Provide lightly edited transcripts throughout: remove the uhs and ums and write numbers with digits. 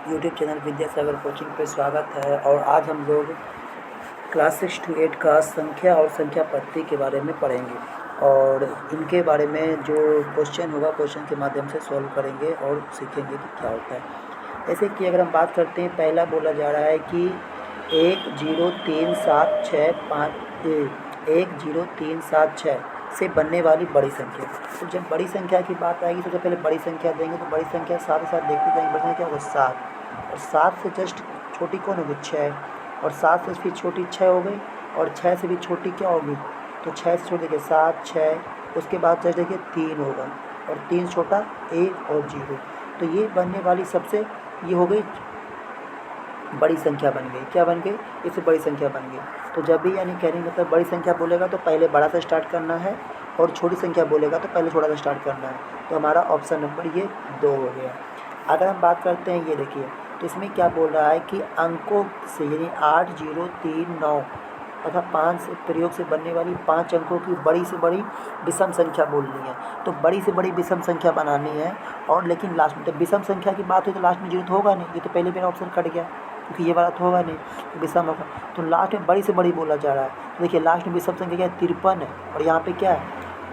YouTube channel Vidyasagar coaching पे स्वागत है। और आज हम लोग क्लास 6 to 8 का संख्या और संख्या पद्धति के बारे में पढ़ेंगे और इनके बारे में जो क्वेश्चन होगा क्वेश्चन के माध्यम से सॉल्व करेंगे और सीखेंगे कि क्या होता है। जैसे कि अगर हम बात करते हैं, पहला बोला जा रहा है कि 10376 से बनने वाली बड़ी संख्या। तो जब बड़ी संख्या की बात आएगी सबसे पहले बड़ी संख्या देंगे, तो बड़ी संख्या साथ ही साथ देखते जाएंगे। बड़ी संख्या क्या होगा? 7। और 7 से जस्ट छोटी कौन होगी? 6। और 7 से फिर छोटी 6 हो गई, और 6 से भी छोटी क्या होगी? तो 6 से छोटी देखिए 7 6, उसके बाद जस्ट देखिए 3 होगा, और 3 छोटा 1 और 0। तो ये बनने वाली सबसे ये हो गई बड़ी संख्या बन गई। क्या बन गई? इससे बड़ी संख्या बन गई। तो जब भी यानी कहने मतलब बड़ी संख्या बोलेगा तो पहले बड़ा से स्टार्ट करना है, और छोटी संख्या बोलेगा तो पहले छोटा से स्टार्ट करना है। तो हमारा ऑप्शन नंबर ये 2 हो गया। अगर हम बात करते हैं, ये देखिए, तो इसमें क्या बोल रहा है कि अंकों से यानी 8 0 3 9 तथा 5 प्रयोग से बनने वाली 5 अंकों की बड़ी से बड़ी विषम संख्या बोलनी है। तो बड़ी से बड़ी विषम संख्या बनानी है, और लेकिन लास्ट में तो विषम संख्या की बात हुई तो लास्ट में 0 तो होगा नहीं। ये तो पहले मेरा ऑप्शन कट गया, क्योंकि ये वाला तो होगा नहीं, विषम होगा। तो लास्ट में बड़ी से बड़ी बोला जा रहा है। तो देखिए लास्ट में विषम संख्या क्या है? 53 है, और यहाँ पे क्या है?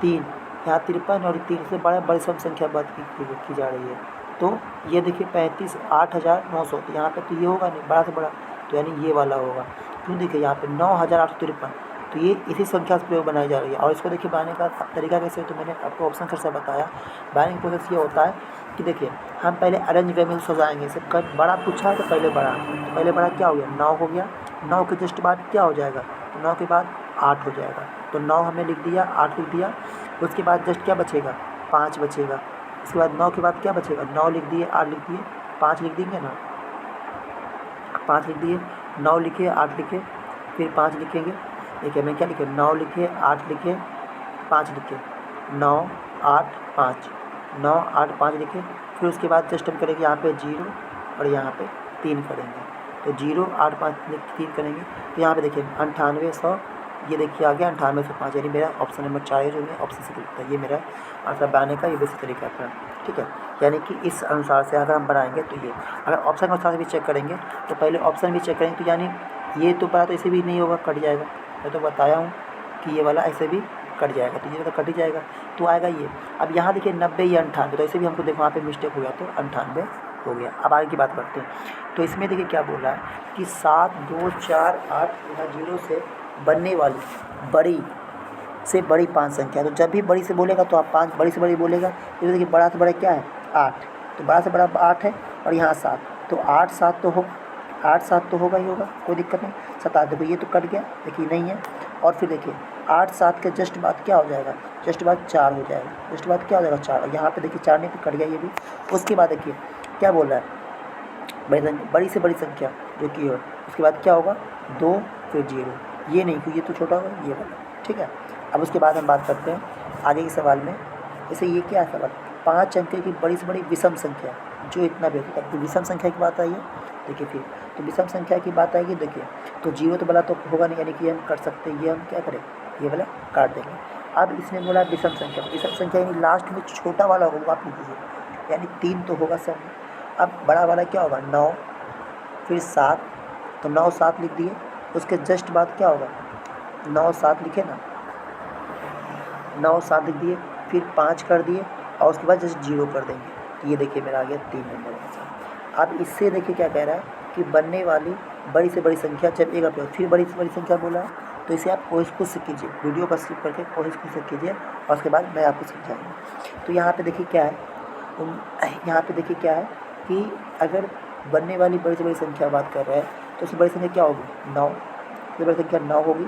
3। यहाँ 53 और 3 से बड़ा बड़ी सम संख्या बात की जा रही है। तो ये देखिए 35 8900, तो यहाँ पे तो ये होगा नहीं, बड़ा से बड़ा, तो यानी ये वाला होगा। क्यों? देखिए यहाँ पे 9853, तो ये इसी संख्या से प्रयोग बनाई जा रही है। और इसको देखिए बनाने का तरीका कैसे है, तो मैंने आपको ऑप्शन फिर से बताया। बनाने की प्रोसेस ये होता है कि देखिए हम पहले अरेंज वे में सजाएंगे। इसे बड़ा पूछा है तो पहले बड़ा, तो पहले बड़ा क्या हो गया? 9 हो गया। 9 के जस्ट बाद क्या हो जाएगा? तो 9 के बाद 8 हो जाएगा। तो 9 हमने लिख दिया, 8 लिख दिया। उसके बाद जस्ट क्या बचेगा? 5 बचेगा। उसके बाद 9 के बाद क्या बचेगा? 9 लिख दिए, 8 लिख दिए, 5 लिख देंगे ना, 5 लिख दिए, 9 लिखे, 8 लिखे, फिर 5 लिखेंगे। देखिए मैं क्या लिखे? 9 लिखे, 8 लिखे, 5 लिखे, 9 8 5, 9 8 5 लिखे। फिर उसके बाद जस्ट हम करेंगे यहाँ पे 0 और यहाँ पे 3 करेंगे। तो 0 8 5 3 करेंगे। तो यहाँ पे देखिए 9800, ये देखिए आ गया 9805, यानी मेरा ऑप्शन नंबर 4 है जो मैं ऑप्शन से लिखता है। ये मेरा आंसर बनाने का ये बेसिक तरीका था, ठीक है। यानी कि इस अनुसार से अगर हम बनाएंगे तो ये, अगर ऑप्शन के अनुसार से भी चेक करेंगे तो पहले ऑप्शन भी चेक करेंगे, तो यानी ये तो बड़ा तो ऐसे भी नहीं होगा, कट जाएगा। मैं तो बताया हूँ कि ये वाला ऐसे भी कट जाएगा, तो ये तो कट ही जाएगा, तो आएगा ये। अब यहाँ देखिए 90 या 98, तो ऐसे भी हमको देखो वहाँ पे मिस्टेक हो गया, तो 98 हो गया। अब आगे की बात करते हैं। तो इसमें देखिए क्या बोल रहा है कि 7 2 4 8 यहाँ 0 से बनने वाली बड़ी से बड़ी 5 संख्या। तो जब भी बड़ी से बोलेगा तो आप 5 बड़ी से बड़ी बोलेगा। तो देखिए बड़ा से बड़ा क्या है? 8। तो बड़ा से बड़ा 8 है, और यहाँ 7, तो 8 7 तो हो, 8 7 तो होगा ही होगा, कोई दिक्कत नहीं। 7 देखो ये तो कट गया, देखिए नहीं है। और फिर देखिए 8 7 के जस्ट बाद क्या हो जाएगा? जस्ट बाद 4 हो जाएगा। जस्ट बाद क्या हो जाएगा? 4। यहाँ पे देखिए 4 नहीं तो कट गया ये भी। उसके बाद देखिए क्या बोल रहा है? बड़ी से बड़ी संख्या जो कि हो, उसके बाद क्या होगा? 2 फिर 0। ये नहीं, क्योंकि ये तो छोटा होगा, ये वाला, ठीक है। अब उसके बाद हम बात करते हैं आगे के सवाल में। जैसे ये क्या है सवाल? 5 अंक की बड़ी से बड़ी विषम संख्या जो इतना भी होता है। तो विषम संख्या की बात आई है, देखिए फिर तो विषम संख्या की बात आएगी। देखिए तो 0 तो वाला तो होगा नहीं, यानी कि हम कर सकते हैं, ये हम क्या करें? ये वाला काट देंगे। अब इसमें बोला विषम संख्या, विषम संख्या यानी लास्ट में छोटा वाला होगा, आप लिखिए, यानी 3 तो होगा सब में। अब बड़ा वाला क्या होगा? 9 फिर 7, तो 9 7 लिख दिए। उसके जस्ट बाद क्या होगा? 9 7 लिखे ना, 9 7 लिख दिए, फिर 5 कर दिए, और उसके बाद जस्ट 0 कर देंगे। तो ये देखिए मेरा आ गया 3 नंबर आंसर। अब इससे देखिए क्या कह रहा है कि बनने वाली बड़ी से बड़ी संख्या जब एक अपने फिर बड़ी से बड़ी संख्या बोला है, तो इसे आप कोशिश खुद से कीजिए, वीडियो को स्किप करके कोशिश खुद से कीजिए, और उसके बाद मैं आपको समझाऊँगा। तो यहाँ पे देखिए क्या है, यहाँ पे देखिए क्या है कि अगर बनने वाली बड़ी से बड़ी संख्या बात कर रहा है, तो उससे बड़ी संख्या क्या होगी? 9। सबसे बड़ी संख्या 9 होगी।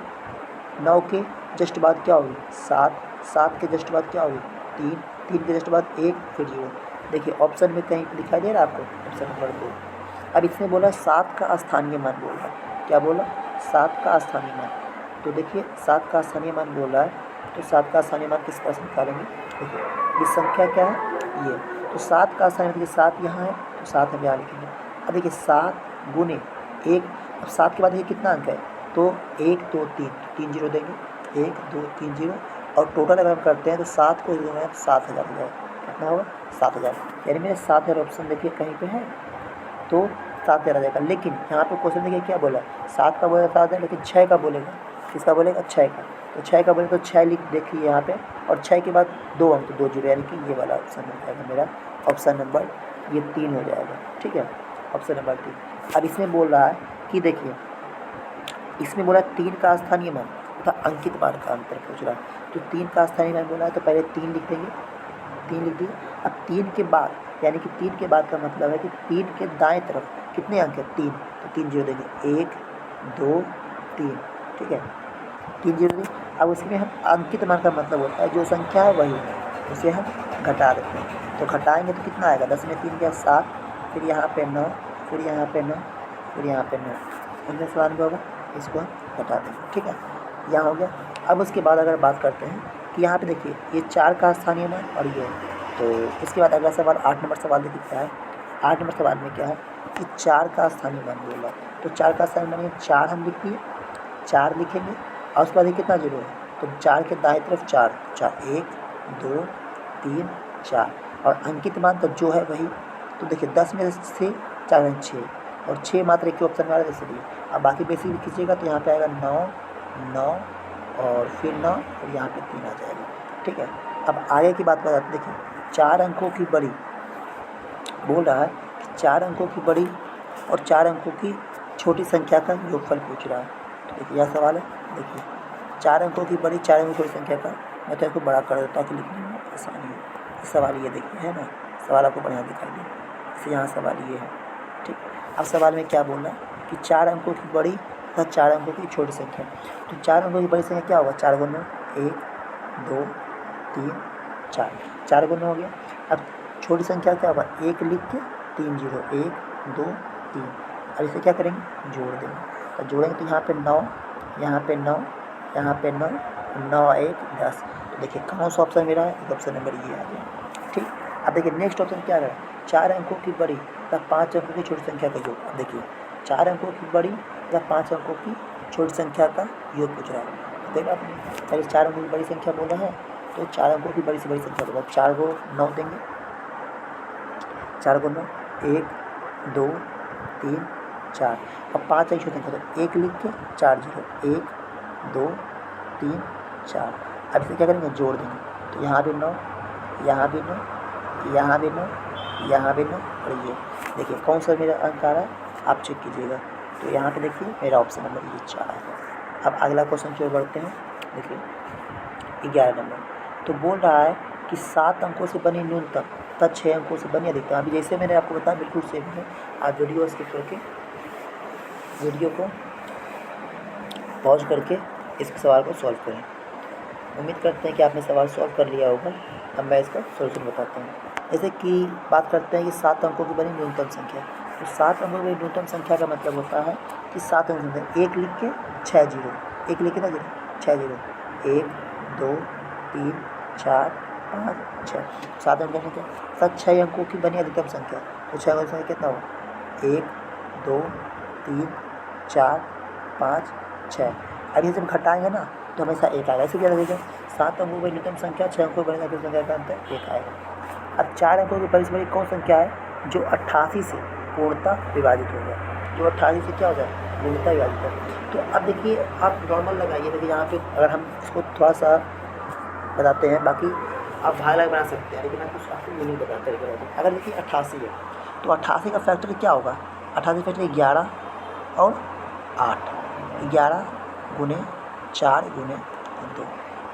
9 के जस्ट बाद क्या होगी? 7। 7 के जस्ट बाद क्या होगी? 3। 3 के जस्ट बाद 1 फिर 0। देखिए ऑप्शन में कहीं दिखाई दे रहा है आपको? Option number 2। अब इसमें बोला 7 का स्थानीय मान बोल रहा है। क्या बोला? 7 का स्थानीय मान। तो देखिए 7 का स्थानीय मान बोल रहा है, तो 7 का स्थानीय मान किस तरह से निकालेंगे? देखिए ये संख्या क्या है? ये। तो 7 का स्थानीय मान, देखिए 7 यहाँ है, तो 7 हम यहाँ लिखेंगे। अब देखिए 7 गुने 1। अब 7 के बाद ये कितना अंक है? तो 1 2 3, 3 0 देंगे, 1 2 3 0, और टोटल अगर हम करते हैं तो 7 को 0 में 7000 हो जाएगा। कितना होगा? 7000। यानी मेरे 7000 ऑप्शन देखिए कहीं पे है, तो 7 से आ जाएगा। लेकिन यहाँ पे क्वेश्चन देखिए क्या बोला, 7 का बोलेगा 7 है, लेकिन 6 का बोलेगा, किसका बोलेगा 6 का। तो 6 का बोलेगा तो 6 लिख देखिए यहाँ पे, और 6 के बाद 2 अंक, तो 2 जीरो, यानी कि ये वाला ऑप्शन हो जाएगा मेरा, ऑप्शन नंबर ये 3 हो जाएगा। ठीक है, ऑप्शन नंबर 3। अब इसमें बोल रहा है कि देखिए, इसमें बोला 3 का स्थानीय मान तथा अंकित मान का अंतर पूछ रहा है। तो 3 का स्थानीय मान बोला है तो पहले 3 लिख देंगे, 3 लिख दिए। अब 3 के बाद, यानी कि 3 के बाद का मतलब है कि 3 के दाएं तरफ कितने अंक है 3, तो 3 जीरो देंगे, 1 2 3। ठीक है, 3 जीरो देंगे। अब उसमें हम अंकित मान का मतलब होता है जो संख्या है वही उसे हम घटा देते हैं। तो घटाएंगे तो कितना आएगा, 10 में 3 गया 7, फिर यहाँ पे 9, फिर यहाँ पे 9, फिर यहाँ पे 9, इनमें सवाल में होगा, इसको हम घटा देंगे। ठीक है, यहाँ हो गया। अब उसके बाद अगर बात करते हैं कि यहाँ पे देखिए ये 4 का स्थानीय मान और ये, तो इसके बाद अगला सवाल 8 नंबर सवाल देखिए क्या है। 8 नंबर सवाल में क्या है कि 4 का स्थानीय मान बोला, तो 4 का स्थानीय मान 4 हम लिख दिए, 4 लिखेंगे और उसके बाद ये कितना जीरो है, तो 4 के दाएं तरफ 4, 1 2 3 4, और अंकित मान तो जो है वही। तो देखिए 10 में से 4 में 6, और 6 मात्र एक ही ऑप्शन में आ रहा है इसलिए। अब बाकी बेसिक भी खींचिएगा तो यहाँ पे आएगा 9 9 और फिर 9 और यहाँ पे 3 आ जाएगा। ठीक है, अब आगे की बात बताते देखिए, 4 अंकों की बड़ी बोल रहा है कि 4 अंकों की बड़ी और 4 अंकों की छोटी संख्या का योगफल पूछ रहा है। तो देखिए यह सवाल है, देखिए 4 अंकों की बड़ी 4 अंकों की छोटी संख्या का, मैं तो इसको बड़ा कर देता हूँ कि लिखने में आसानी हो। सवाल ये देखिए है ना, सवाल आपको बढ़िया दिखाई दे, इससे यहाँ सवाल ये है। ठीक, अब सवाल में क्या बोल रहा है कि 4 अंकों की बड़ी तथा 4 अंकों की छोटी संख्या। तो 4 अंकों की बड़ी संख्या क्या होगा, 4 गुना 1 2 3 4, 4 गुना हो गया। अब छोटी संख्या क्या होगा, 1 लिख के 3 जीरो, 1 2 3। अब इसे क्या करेंगे, जोड़ देंगे। और जोड़ेंगे तो यहाँ पे 9, यहाँ पे 9, यहाँ पे 9, 9 1 10। तो देखिए कौन सा ऑप्शन मेरा है, ऑप्शन नंबर ये आ गया। ठीक, अब देखिए नेक्स्ट ऑप्शन क्या है, 4 अंकों की बड़ी तथा 5 अंकों की छोटी संख्या का योग। अब देखिए 4 अंकों की बड़ी तथा 5 अंकों की छोटी संख्या का योग पूछ रहा है। देखा आपने, पहले 4 अंकों की बड़ी संख्या बोला है, तो 4 अंकों की बड़ी से बड़ी संख्या बोला, 4 को 9 देंगे, 4 को 9, 1 2 3 4। अब 5 एक छोटी संख्या, तो 1 लिख के 4 जीरो, 1 2 3 4। अब इसे क्या करेंगे, जोड़ देंगे। तो यहाँ भी 9, यहाँ भी 9, यहाँ भी 9, यहाँ भी 9, और ये देखिए कौन सा मेरा अंक आ रहा है आप चेक कीजिएगा। तो यहाँ पे देखिए मेरा ऑप्शन नंबर ये 4 है। अब अगला क्वेश्चन की ओर बढ़ते हैं। देखिए 11 नंबर, तो बोल रहा है कि 7 अंकों से बनी न्यूनतम तथा 6 अंकों से बनी अधिकतम। अभी जैसे मैंने आपको बताया बिल्कुल सेम है। आप वीडियो स्किप करके, वीडियो को पॉज करके इस सवाल को सॉल्व करें। उम्मीद करते हैं कि आपने सवाल सॉल्व कर लिया होगा। अब मैं इसका सोल्यूशन बताता हूँ। जैसे कि बात करते हैं कि 7 अंकों की बनी न्यूनतम संख्या, तो 7 अंकों की न्यूनतम संख्या का मतलब होता है कि 7 अंकों की संख्या, 1 लिख के 6 जीरो, 1 लिख के ना जीरो 6 जीरो, 1 2 3 4 5 6, 7 अंकों की संख्या। 6 अंकों की बनी अधिकतम संख्या, तो 6 अंकों की संख्या कितना हुआ, 1 2 3 4 5 6। अभी जब घटाएंगे ना तो हमेशा 1 आएगा। इसे क्या लगेगा, 7 अंकों की न्यूनतम संख्या 6 अंकों की बनी अधिकतम संख्या का अंतर 1 आएगा। अब 4 अंकों की बड़ी से बड़ी कौन संख्या है जो 88 से पूर्णतः विभाजित हो जाए, जो 88 से क्या हो जाए, पूर्णतः विभाजित है। तो अब देखिए आप नॉर्मल लगाइए, देखिए यहाँ पे अगर हम इसको थोड़ा सा बताते हैं, बाकी आप भाग अलग बना सकते हैं, लेकिन आपको आपको ये नहीं बताते। अगर देखिए 88 है तो 88 का फैक्टर क्या होगा, 88 फैक्टर 11 और 8, 11 गुने 4 गुने 2,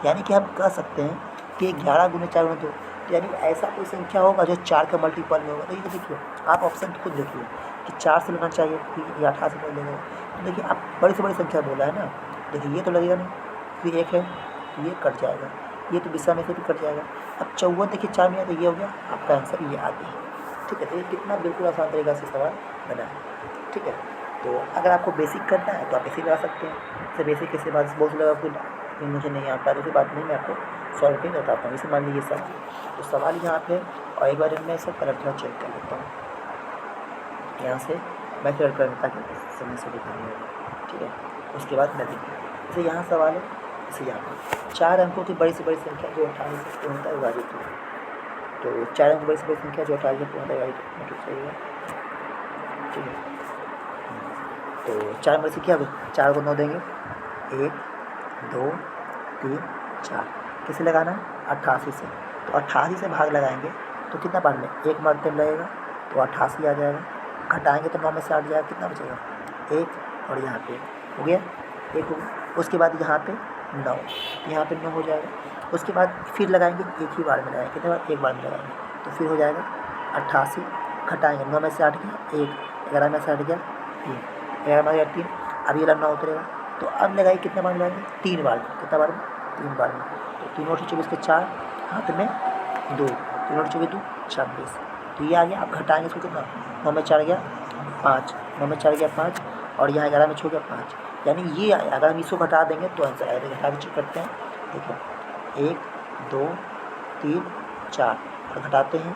यानी कि हम कह सकते हैं कि 11 गुने 4 गुने 2, यानी ऐसा कोई संख्या होगा जो 4 का मल्टीपल में होगा। तो ये देखिए आप ऑप्शन खुद देखिए कि 4 से लेना चाहिए, फिर या 88 से लेना। तो देखिए आप बड़ी से बड़ी संख्या बोला है ना, देखिए ये तो लगेगा नहीं, फिर 1 है ये कट जाएगा, ये तो दिशा में से भी कट जाएगा। अब 54 देखिए 4 में, तो ये हो गया आपका आंसर, ये आ गया। ठीक है, तो ये कितना बिल्कुल आसान तरीका से सवाल बना है। ठीक है, तो अगर आपको बेसिक करना है तो आप बेसिक लगा सकते हैं। तो बेसिक के बाद बहुत से लोग आपको मुझे नहीं आता, तो बात नहीं, मैं आपको सॉल्व करके बताता हूँ। इसे मान लीजिए सवाल, तो सवाल यहाँ पे, और एक बार मैं सब कलर थोड़ा चेक कर लेता हूँ। यहाँ से मैं कलर कर ताकि समय से दिखाने होगा। ठीक है, उसके बाद मैं देखिए जैसे यहाँ सवाल है, इसे यहाँ पर 4 अंकों की बड़ी से बड़ी संख्या जो 28 से पूर्णतः विभाजित हो, तो 4 अंकों की बड़ी से बड़ी संख्या जो 28 से पूर्णतः विभाजित होना चाहिए। ठीक है। तो 4 नंबर से क्या होगा, 4 को 9 देंगे, 1 2 3 4, किसे लगाना है, 88 से। तो 88 से भाग लगाएंगे तो कितना बाद में एक मरते में लगेगा, तो 88 आ जाएगा। घटाएंगे तो 9 में से 8 जाएगा, कितना बचेगा, 1, और यहाँ पे हो गया 1 हो गया। उसके बाद यहाँ पे 9, यहाँ पे 9 हो जाएगा। उसके बाद फिर लगाएंगे, एक ही बार में लगाएंगे, कितने बार, एक बार में लगाएंगे, तो फिर हो जाएगा 88। घटाएंगे 9 में से 8 गया 1, 11 में से 8 गया 3, 11 में से 8 3, अब ये 9 उतरेगा। तो अब लगाइए कितने बार में लगाएंगे, 3 बार में, कितना बार में, 3 बार में। तो 3 और 24 के 4, हाथ में 2, 3 और 24 2 26। तो ये आ गया। अब घटाएंगे इसको कितना, 9 में 4 गया 5, 9 में 4 गया 5, और यहाँ 11 में 6 गया 5, यानी ये आया। अगर हम इसको घटा देंगे तो आंसर आएगा। घटा के चेक करते हैं, देखो 1 2 3 4, और घटाते हैं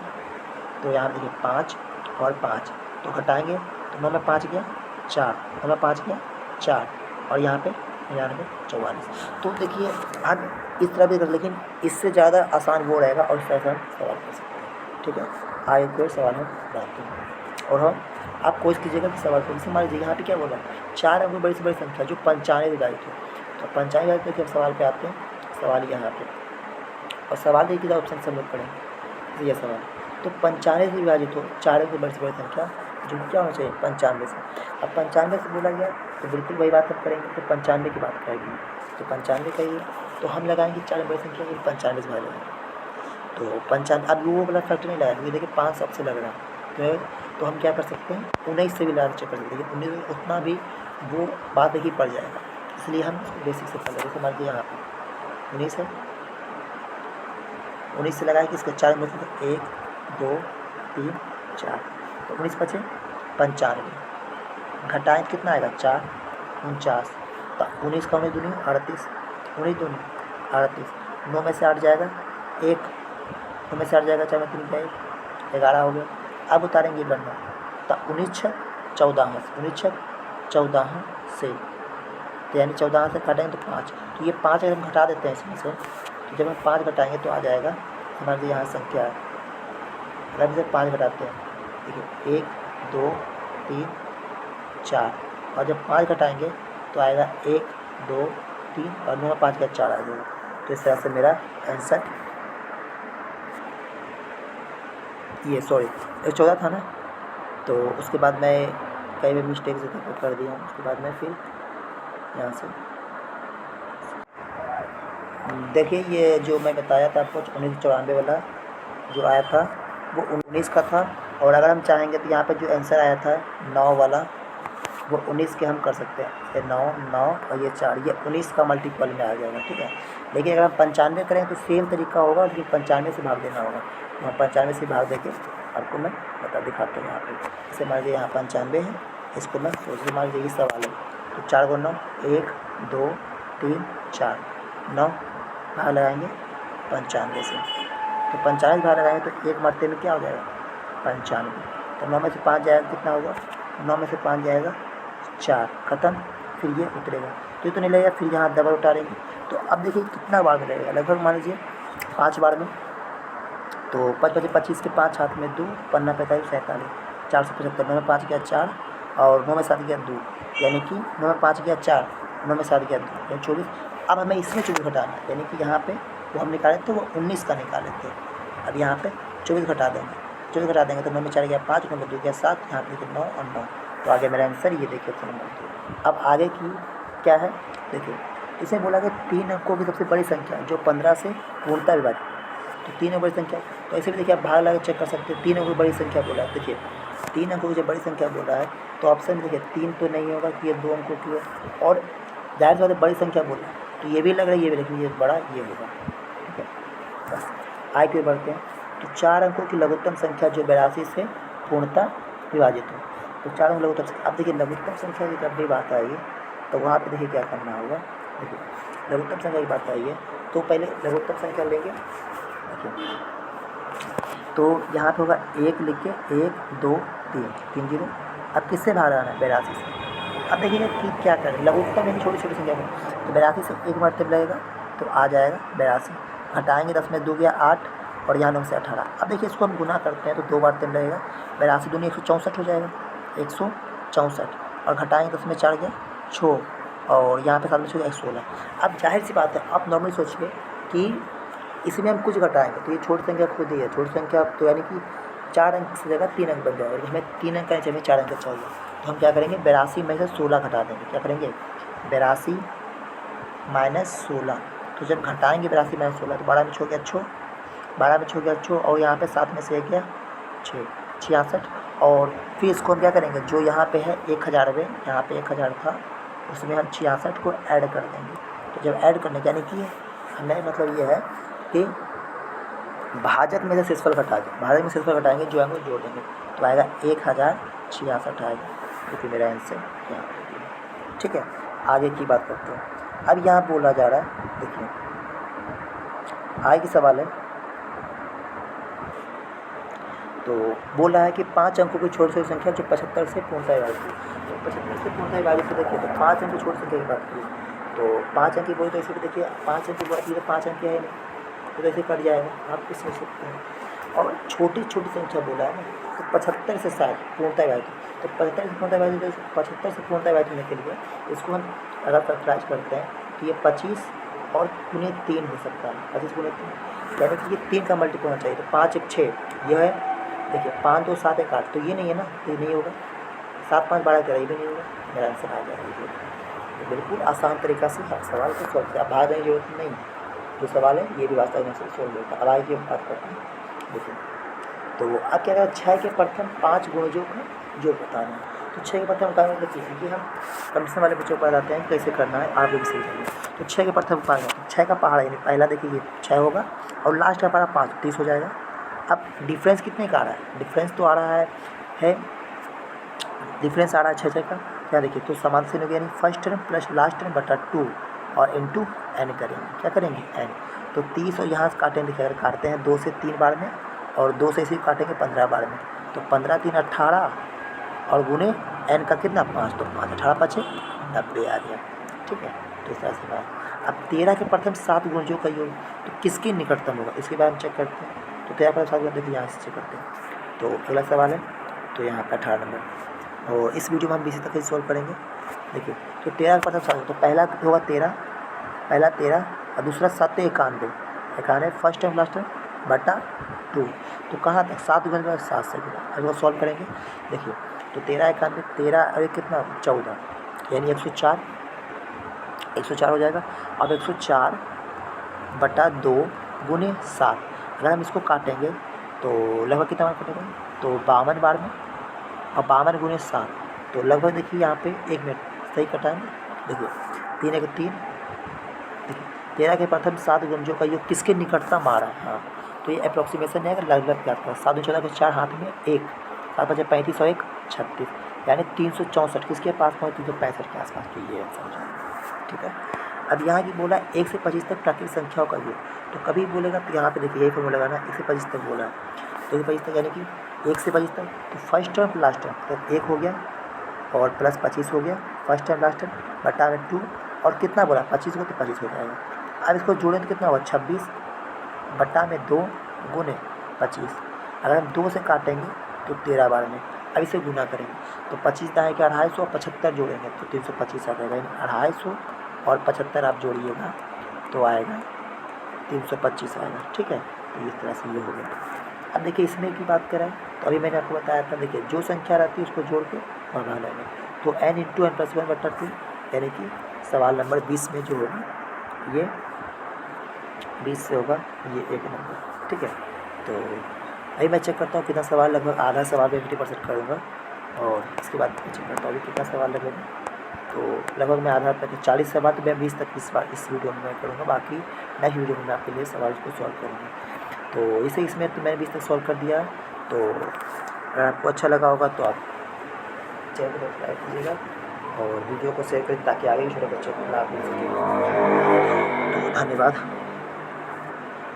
तो यहाँ देखिए 5 और 5, तो घटाएंगे तो 9 में 5 गया 4, 9 में 5 गया 4, और यहाँ पे 99 44। तो देखिए अब इस तरह भी कर, लेकिन इससे ज़्यादा आसान वो रहेगा और इससे आसान सवाल कर सकते हैं। ठीक है, आगे कोई सवाल हम बनाते हैं और हम आप कोशिश कीजिएगा कि सवाल को, जैसे मान लीजिए यहाँ पे क्या बोला, 4 अंक बड़ी से बड़ी संख्या जो 95 विभाजित हो। तो 95 विभाजित करके हम सवाल पे आते हैं। सवाल यहाँ पे, और सवाल देखिए ऑप्शन से हम लोग पढ़ेंगे। यह सवाल तो 95 से विभाजित हो 4 अंक बड़ी से बड़ी संख्या जो क्या होना चाहिए, 95 से। अब 95 से बोला गया तो बिल्कुल वही बात हम करेंगे, तो 95 की बात करेंगे। तो 95 कहिए तो हम लगाएंगे 4 बड़ी संख्या को 95 से भागेंगे। तो 95, अब वो वाला फैक्टर नहीं लगाएंगे, ये देखिए 5 सबसे लग रहा है, तो हम क्या कर सकते हैं, 19 से भी लगा चेक कर सकते हैं, लेकिन 19 में उतना भी वो बात ही पड़ जाएगा, इसलिए हम उसको बेसिक से कर लेंगे। मान लीजिए यहाँ पर 19 है, 19 से लगाए कि इसके 4 में 1 2 3 4, तो 19 बचे 95। घटाएँ कितना आएगा, 4 49, तो 19 का 19 दूनी 38, 19 दूनी 38, 9 में से 8 जाएगा 1, 9 में से 8 जाएगा 4 में 3 जाएगा 11 हो गया। अब उतारेंगे बनना, तो 19 6 14, 19 6 14 से, तो यानी 14 से काटेंगे तो 5, तो ये 5 अगर हम घटा देते हैं इसमें से, तो जब हम 5 घटाएंगे तो आ जाएगा हमारे यहाँ संख्या है। अगर इसे 5 घटाते हैं, देखिए 1 2 3 4, और जब 5 घटाएंगे तो आएगा 1 2 3, और 9 में 5 का 4 आ जाएगा। तो इस तरह से मेरा आंसर ये 14 था ना। तो उसके बाद मैं कई बार मिस्टेक से कर दिया हूँ। उसके बाद मैं फिर यहाँ से देखिए, ये जो मैं बताया था आपको 1994 वाला जो आया था वो 19 का था, और अगर हम चाहेंगे तो यहाँ पे जो आंसर आया था 9 वाला वो 19 के हम कर सकते हैं। ये 9 9 और ये 4, ये 19 का मल्टीपल में आ जाएगा। ठीक है, लेकिन अगर हम 95 करें तो सेम तरीका होगा, लेकिन 95 से भाग देना होगा। हम 95 से भाग देके आपको मैं दिखाता हूँ। यहाँ पे जैसे मान लीजिए यहाँ 95 है, इसको मैं सोचिए मान लीजिए ये सवाल है, तो 4 को 9 1 2 3 4 9 भाग लगाएंगे 95 से, तो 95 भाग लगाएंगे तो एक मरते में क्या हो जाएगा 95। तो 9 में से 5 जाएगा, कितना होगा, 9 में से 5 जाएगा 4, ख़त्म। फिर ये उतरेगा तो ये तो नहीं लगेगा, फिर यहाँ डबल उतारेंगे। तो अब देखिए कितना बार में लगेगा, लगभग मान लीजिए 5 बार में। तो 5 बचे 25 के 5 हाथ में 2 पन्ना 45 47 475, 9 में 5 गया 4, और 9 में 7 गया 2, यानी कि 9 में 5 गया 4, 9 में 7 गया 2, यानी 24। अब हमें इसमें 24 घटाना है, यानी कि यहाँ पे वो हम निकाले थे वो 19 का निकाले थे। अब यहाँ पे 24 घटा देंगे, 24 घटा देंगे तो 9 में 4 गया 5, 9 में 2 गया 7, यहाँ पे देखिए 9 और 9, तो आगे मेरा आंसर ये देखिए ऑप्शन नंबर 2। अब आगे की क्या है देखिए, इसे बोला कि 3 अंकों की सबसे बड़ी संख्या जो 15 से पूर्णतः विभाजित, तो 3 अंकों बड़ी संख्या, तो ऐसे भी देखिए आप भाग लगा चेक कर सकते हैं। 3 अंकों की बड़ी संख्या बोला है, देखिए 3 अंकों की जब बड़ी संख्या बोला है तो ऑप्शन में देखिए 3 तो नहीं होगा कि ये 2 अंकों की है, और जाहिर सी बात है बड़ी संख्या बोला है तो ये भी लग रहा है, ये भी, लेकिन ये बड़ा ये होगा। ठीक है, बस आगे बढ़ते हैं। तो 4 अंकों की लघुत्तम संख्या जो 82 से पूर्णतः विभाजित हो, तो 4 अंक लघुत्तम संख्या। अब देखिए लघुत्तम संख्या की जब भी बात आएगी तो वहाँ पे देखिए क्या करना होगा। देखिए लघुत्तम संख्या की बात आई है तो पहले लघुत्तम संख्या लेंगे। देखिए तो यहाँ पे होगा 1 लिख के 1 2 3 3 0। अब किससे भाग रहा है 82 से। अब देखिए कि क्या करें, लघुत्तम यानी छोटी छोटी संख्या में, तो 82 से एक मरतब लगेगा तो आ जाएगा 82। घटाएंगे 10 में 2 गया 8, और यहाँ 9 से 18। अब देखिए इसको हम गुना करते हैं तो 2 बार तब लगेगा, 82 दूनी 164 हो जाएगा, 164 और घटाएंगे तो उसमें 4 गया 6 और यहाँ पे साथ में 6 116। अब जाहिर सी बात है, आप नॉर्मली सोचिए कि इसमें हम कुछ घटाएंगे तो ये छोटी संख्या खुद ही है, छोटी संख्या तो यानी कि 4 अंक की जगह 3 अंक बन जाएगा। हमें 3 अंक का चाहिए, 4 अंक चाहिए, तो हम क्या करेंगे 82 में से 16 घटा देंगे। क्या करेंगे 82 माइनस 16, तो जब घटाएंगे 82 माइनस 16 तो 12 में 6 गया 6, 12 में 6 गया 6 और यहाँ पे 7 में से 1 गया 6, 66। और फिर इसको हम क्या करेंगे, जो यहाँ पे है 1000 में, यहाँ पे 1000 था उसमें हम 66 को ऐड कर देंगे। तो जब ऐड करने यानी कि हमें मतलब ये है कि भाजक में से शेषफल घटा दें, भाजक में शेषफल घटाएंगे जो है वो जोड़ देंगे तो आएगा 1066 आएगा। देखिए मेरा आंसर यहाँ पे, ठीक है। आगे की बात करते हैं। अब यहाँ बोला जा रहा है, देखिए आगे की सवाल है, तो बोला है कि 5 अंकों की छोटी छोटी संख्या जो 75 से पूर्णतः विभाजित है। तो 75 से पूर्णतः विभाजित देखिए तो 5 अंक की छोटी संख्या की बात की तो 5 अंक की बोली तो इसे भी देखिए 5 अंक की बात की तो 5 अंक है नहीं तो ऐसे कट जाएगा, आप किस सोच सकते हैं। और छोटी छोटी संख्या बोला है ना, तो 75 से 60 पूर्णतः विभाजित, तो 75 से पूर्णतः विभाजित, 75 से पूर्णतः विभाजित होने के लिए इसको हम अगर फैक्टराइज करते हैं तो ये 25 और गुने 3 हो सकता है, 25 गुने 3 यानी कि ये 3 का मल्टीपल होना चाहिए। तो 5 1 6 यह है, देखिए 5 2 7 1 8, तो ये नहीं है ना, तो ये नहीं होगा। 7 5 12 13 ये भी नहीं होगा, मेरा आंसर आ जाएगा। तो बिल्कुल आसान तरीका से हर सवाल को सॉल्व किया, भागने की जरूरत नहीं, जो सवाल है ये भी वास्तव में सोल्व होता है। अब आगे की हम बात करते हैं, देखिए तो अब क्या कहता है 6 के प्रथम 5 गुणजों का जो बताना है। तो 6 के प्रथम का मतलब देखिए हम कंपटीशन वाले बच्चों को बताते हैं कैसे करना है, आप लोग सीख जाइए। तो 6 के प्रथम पहाड़, 6 का पहाड़ यानी पहला देखिए ये 6 होगा और लास्ट का पहाड़ 5 30 हो जाएगा। अब डिफरेंस कितने का आ रहा है, डिफरेंस तो आ रहा है डिफरेंस आ रहा है 6 का, क्या देखिए तो समान से हो गया, यानी first term plus last term बटा 2 और इंटू एन करेंगे। क्या करेंगे एन, तो 30 और यहाँ से काटेंगे, देखिए अगर काटते हैं 2 से 3 बार में और 2 से इसी काटेंगे 15 बार में, तो 15 3 18 और गुने एन का कितना 5, तो 5 18 5 90 आ गया, ठीक है। तो इस तरह से बात। अब 13 के प्रथम 7 गुणजों का योग तो किसके निकटतम होगा, इसके बारे में चेक करते हैं। तो 13 पर 7 देखिए यहाँ से चेक करते हैं। तो अगला सवाल है, तो यहाँ पर 18 नंबर, और इस वीडियो में हम 20 तक ही सॉल्व करेंगे। देखिए तो 13 के प्रथम 7, तो पहला होगा 13, पहला 13 और दूसरा 7 91 फर्स्ट टाइम लास्ट टाइम बटा 2, तो कहाँ तक 7 गुना 7 से गुना। अब वो सॉल्व करेंगे, देखिए तो 13 91 13 और कितना 14 यानी 104 हो जाएगा। अब 104 बटा 2 गुने 7, अगर हम इसको काटेंगे तो लगभग कितना बार कटेगा, तो 52 बार में, और 52 गुने 7 तो लगभग देखिए यहाँ पे 1 मिनट सही कटाएंगे। देखिए 3 1 3, देखिए 13 के प्रथम 7 गुणजों का योग किसके निकटतम आ रहा है। हाँ तो ये अप्रॉक्सीमेशन है, अगर लगभग क्या था 7 14 को 4 हाथ में 1 7 5 35 और 1 36 यानी 364 किसके पास पहुँच 365 के आसपास, तो ये समझो, ठीक है। अब यहाँ की बोला 1 से 25 तक प्राकृतिक संख्याओं का योग, तो कभी बोलेगा तो यहाँ पे देखिए यही फॉर्मूला लगाना, 1 से 25 तक बोला है, तो 1 से 25 तक यानी कि 1 से 25 तक, तो फर्स्ट टर्म लास्ट टर्म तो 1 हो गया और प्लस 25 हो गया, फर्स्ट टर्म लास्ट टर्म बटा में 2 और कितना बोला 25 को, तो 25 हो जाएगा। अब इसको जोड़ें तो कितना होगा 26 बटा में 2 गुने 25, अगर हम 2 से काटेंगे तो 13 बार में, अब इसे गुना करेंगे तो 25 दाएँ के 250 और 75 जोड़ेंगे तो 325 आ जाएगा, यानी 250 और 75 आप जोड़िएगा तो आएगा 325 आएगा, ठीक है। तो इस तरह से ये हो गया। अब देखिए इसमें की बात करें तो अभी मैंने आपको बताया था, देखिए जो संख्या रहती है उसको जोड़ के भगा लेंगे, तो n इंटू एन प्लस 1 बटा 2 यानी कि सवाल नंबर 20 में जो होगा ये 20 से होगा ये 1 नंबर, ठीक है। तो अभी मैं चेक करता हूँ कितना सवाल, लगभग आधा सवाल में 50% करूँगा और इसके बाद मैं चेक करता हूँ अभी कितना सवाल लगेगा। तो लगभग मैं आधा तक 40 सवाल तो मैं 20 तक इस वीडियो में मैं करूँगा, बाकी नेक्स्ट वीडियो में मैं आपके लिए सवाल को सॉल्व करूँगा। तो इसे इसमें तो मैंने 20 तक सॉल्व कर दिया। तो अगर आपको अच्छा लगा होगा तो आप चैनल को सब्सक्राइब कीजिएगा और वीडियो को शेयर करें ताकि आगे भी छोटे बच्चों को लाभ मिल सके। तो धन्यवाद।